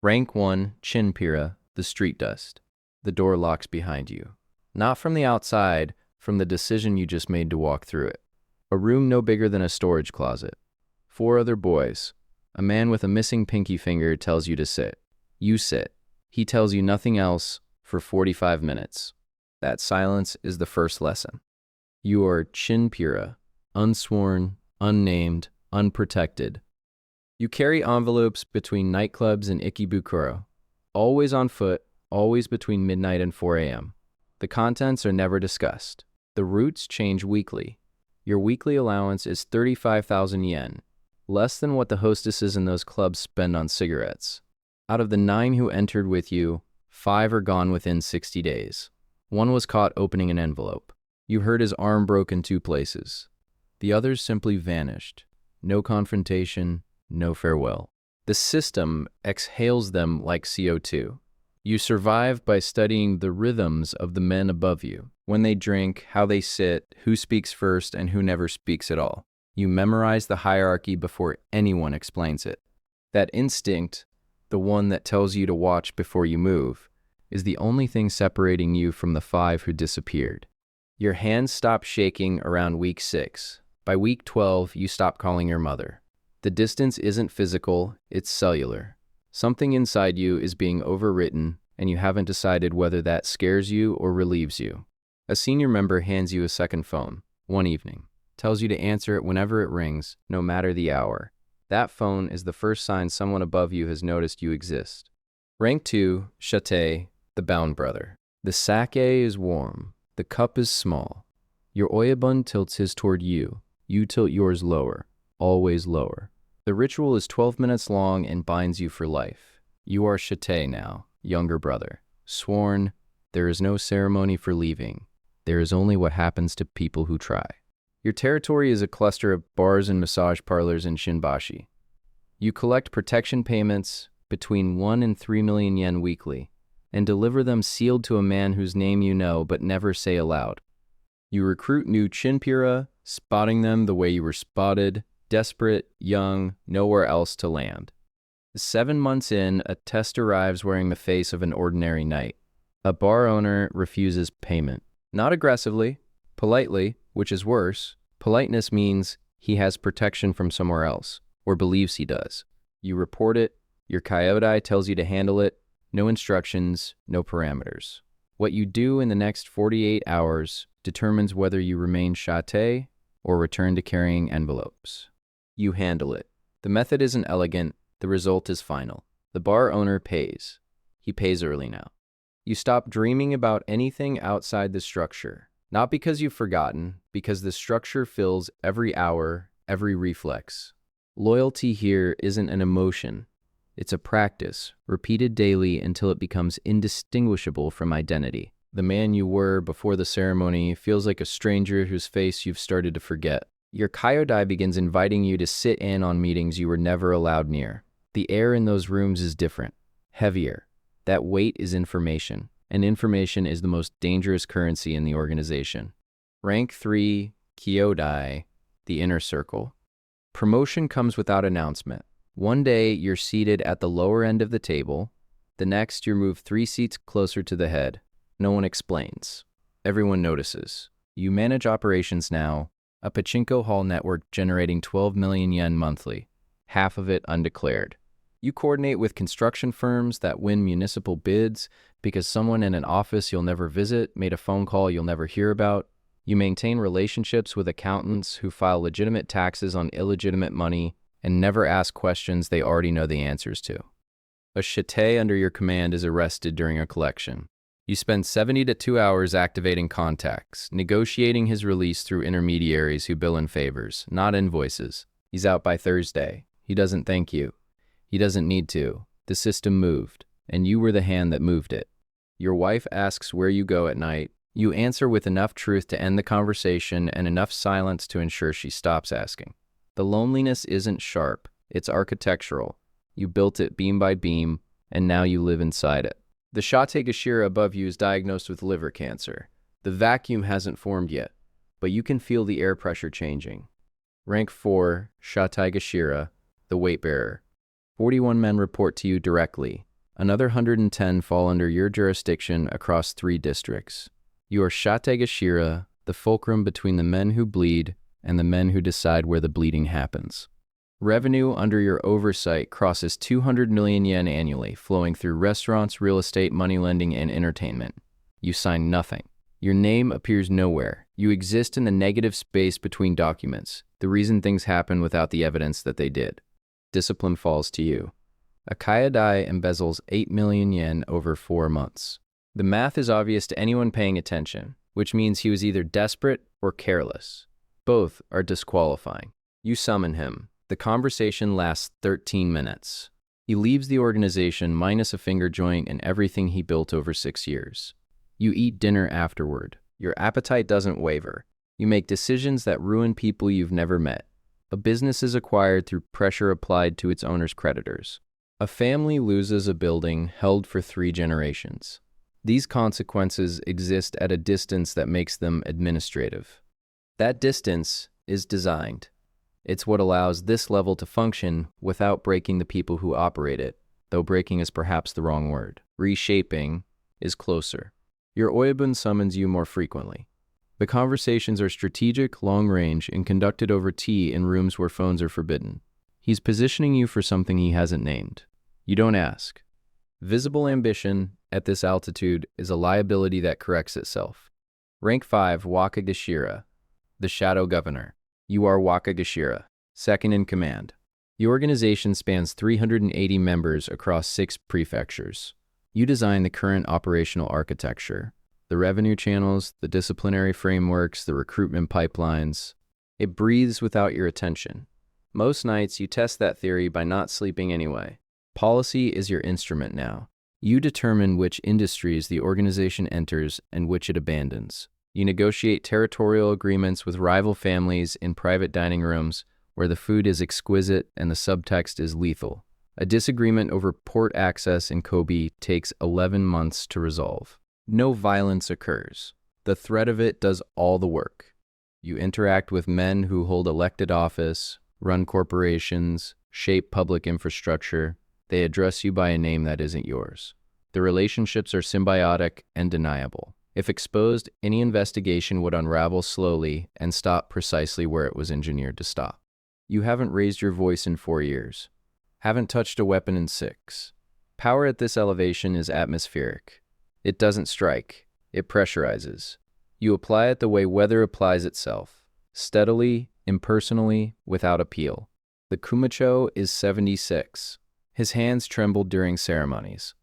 Rank 1, Chinpira, the street dust. The door locks behind you. Not from the outside, from the decision you just made to walk through it. A room no bigger than a storage closet. 4 other boys. A man with a missing pinky finger tells you to sit. You sit. He tells you nothing else for 45 minutes. That silence is the first lesson. You are Chinpira, unsworn, unnamed, unprotected. You carry envelopes between nightclubs and Ikebukuro. Always on foot, always between midnight and 4 a.m. The contents are never discussed. The routes change weekly. Your weekly allowance is 35,000 yen, less than what the hostesses in those clubs spend on cigarettes. Out of the 9 who entered with you, 5 are gone within 60 days. 1 was caught opening an envelope. You heard his arm broke in 2 places. The others simply vanished. No confrontation, no farewell. The system exhales them like CO2. You survive by studying the rhythms of the men above you. When they drink, how they sit, who speaks first, and who never speaks at all. You memorize the hierarchy before anyone explains it. That instinct, the one that tells you to watch before you move, is the only thing separating you from the 5 who disappeared. Your hands stop shaking around week 6. By week 12, you stop calling your mother. The distance isn't physical, it's cellular. Something inside you is being overwritten, and you haven't decided whether that scares you or relieves you. A senior member hands you a second phone, one evening, tells you to answer it whenever it rings, no matter the hour. That phone is the first sign someone above you has noticed you exist. Rank 2, Shate, the bound brother. The sake is warm, the cup is small. Your oyabun tilts his toward you, you tilt yours lower, always lower. The ritual is 12 minutes long and binds you for life. You are Shate now, younger brother. Sworn, there is no ceremony for leaving. There is only what happens to people who try. Your territory is a cluster of bars and massage parlors in Shinbashi. You collect protection payments between 1 and 3 million yen weekly and deliver them sealed to a man whose name you know but never say aloud. You recruit new Chinpira, spotting them the way you were spotted, desperate, young, nowhere else to land. 7 months in, a test arrives wearing the face of an ordinary knight. A bar owner refuses payment. Not aggressively, politely, which is worse. Politeness means he has protection from somewhere else, or believes he does. You report it, your kyodai tells you to handle it, no instructions, no parameters. What you do in the next 48 hours determines whether you remain shate or return to carrying envelopes. You handle it. The method isn't elegant, the result is final. The bar owner pays. He pays early now. You stop dreaming about anything outside the structure. Not because you've forgotten, because the structure fills every hour, every reflex. Loyalty here isn't an emotion. It's a practice, repeated daily until it becomes indistinguishable from identity. The man you were before the ceremony feels like a stranger whose face you've started to forget. Your kyodai begins inviting you to sit in on meetings you were never allowed near. The air in those rooms is different, heavier. That weight is information, and information is the most dangerous currency in the organization. Rank 3, kyodai, the inner circle. Promotion comes without announcement. One day, you're seated at the lower end of the table. The next, you're moved 3 seats closer to the head. No one explains. Everyone notices. You manage operations now, a pachinko hall network generating 12 million yen monthly, half of it undeclared. You coordinate with construction firms that win municipal bids because someone in an office you'll never visit made a phone call you'll never hear about. You maintain relationships with accountants who file legitimate taxes on illegitimate money and never ask questions they already know the answers to. A shite under your command is arrested during a collection. You spend 70 to 2 hours activating contacts, negotiating his release through intermediaries who bill in favors, not invoices. He's out by Thursday. He doesn't thank you. He doesn't need to. The system moved, and you were the hand that moved it. Your wife asks where you go at night. You answer with enough truth to end the conversation and enough silence to ensure she stops asking. The loneliness isn't sharp, it's architectural. You built it beam by beam, and now you live inside it. The Shate Gashira above you is diagnosed with liver cancer. The vacuum hasn't formed yet, but you can feel the air pressure changing. Rank 4, Shate Gashira, the weight bearer. 41 men report to you directly. Another 110 fall under your jurisdiction across 3 districts. You are Shategashira, the fulcrum between the men who bleed and the men who decide where the bleeding happens. Revenue under your oversight crosses 200 million yen annually, flowing through restaurants, real estate, money lending, and entertainment. You sign nothing. Your name appears nowhere. You exist in the negative space between documents, the reason things happen without the evidence that they did. Discipline falls to you. Akayadai embezzles 8 million yen over 4 months. The math is obvious to anyone paying attention, which means he was either desperate or careless. Both are disqualifying. You summon him. The conversation lasts 13 minutes. He leaves the organization minus a finger joint and everything he built over 6 years. You eat dinner afterward. Your appetite doesn't waver. You make decisions that ruin people you've never met. A business is acquired through pressure applied to its owner's creditors. A family loses a building held for 3 generations. These consequences exist at a distance that makes them administrative. That distance is designed. It's what allows this level to function without breaking the people who operate it, though breaking is perhaps the wrong word. Reshaping is closer. Your Oibun summons you more frequently. The conversations are strategic, long-range, and conducted over tea in rooms where phones are forbidden. He's positioning you for something he hasn't named. You don't ask. Visible ambition at this altitude is a liability that corrects itself. Rank 5, Wakagashira, the Shadow Governor. You are Wakagashira, second in command. The organization spans 380 members across 6 prefectures. You design the current operational architecture, the revenue channels, the disciplinary frameworks, the recruitment pipelines. It breathes without your attention. Most nights, you test that theory by not sleeping anyway. Policy is your instrument now. You determine which industries the organization enters and which it abandons. You negotiate territorial agreements with rival families in private dining rooms where the food is exquisite and the subtext is lethal. A disagreement over port access in Kobe takes 11 months to resolve. No violence occurs. The threat of it does all the work. You interact with men who hold elected office, run corporations, shape public infrastructure. They address you by a name that isn't yours. The relationships are symbiotic and deniable. If exposed, any investigation would unravel slowly and stop precisely where it was engineered to stop. You haven't raised your voice in 4 years. Haven't touched a weapon in 6. Power at this elevation is atmospheric. It doesn't strike. It pressurizes. You apply it the way weather applies itself, steadily, impersonally, without appeal. The Kumacho is 76. His hands trembled during ceremonies.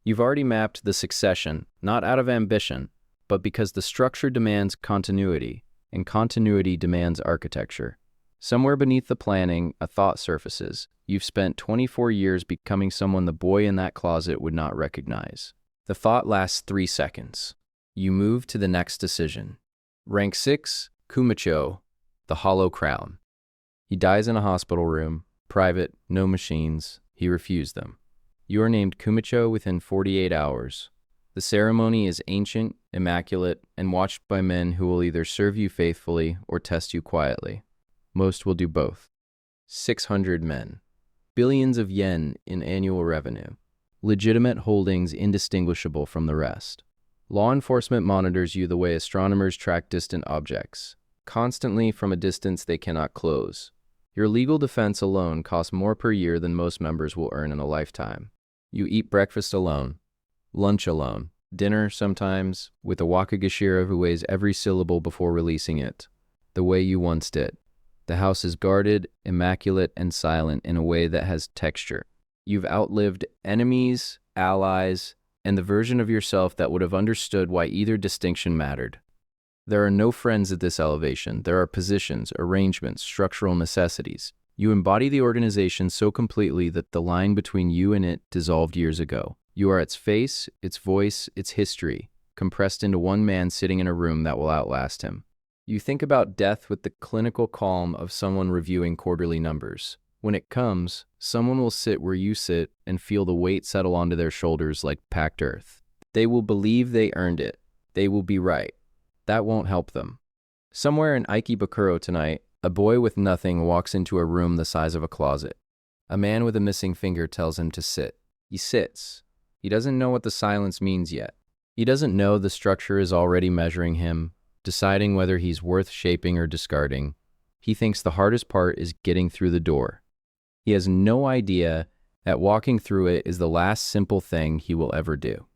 You've already mapped the succession, not out of ambition, but because the structure demands continuity, and continuity demands architecture. Somewhere beneath the planning, a thought surfaces. You've spent 24 years becoming someone the boy in that closet would not recognize. The thought lasts 3 seconds. You move to the next decision. Rank 6, Kumacho, the Hollow Crown. He dies in a hospital room, private, no machines. He refused them. You are named Kumacho within 48 hours. The ceremony is ancient, immaculate, and watched by men who will either serve you faithfully or test you quietly. Most will do both. 600 men. Billions of yen in annual revenue. Legitimate holdings indistinguishable from the rest. Law enforcement monitors you the way astronomers track distant objects. Constantly from a distance they cannot close. Your legal defense alone costs more per year than most members will earn in a lifetime. You eat breakfast alone, lunch alone, dinner sometimes, with a Wakagashira who weighs every syllable before releasing it, the way you once did. The house is guarded, immaculate, and silent in a way that has texture. You've outlived enemies, allies, and the version of yourself that would have understood why either distinction mattered. There are no friends at this elevation. There are positions, arrangements, structural necessities. You embody the organization so completely that the line between you and it dissolved years ago. You are its face, its voice, its history, compressed into one man sitting in a room that will outlast him. You think about death with the clinical calm of someone reviewing quarterly numbers. When it comes, someone will sit where you sit and feel the weight settle onto their shoulders like packed earth. They will believe they earned it. They will be right. That won't help them. Somewhere in Ikebukuro tonight, a boy with nothing walks into a room the size of a closet. A man with a missing finger tells him to sit. He sits. He doesn't know what the silence means yet. He doesn't know the structure is already measuring him, deciding whether he's worth shaping or discarding. He thinks the hardest part is getting through the door. He has no idea that walking through it is the last simple thing he will ever do.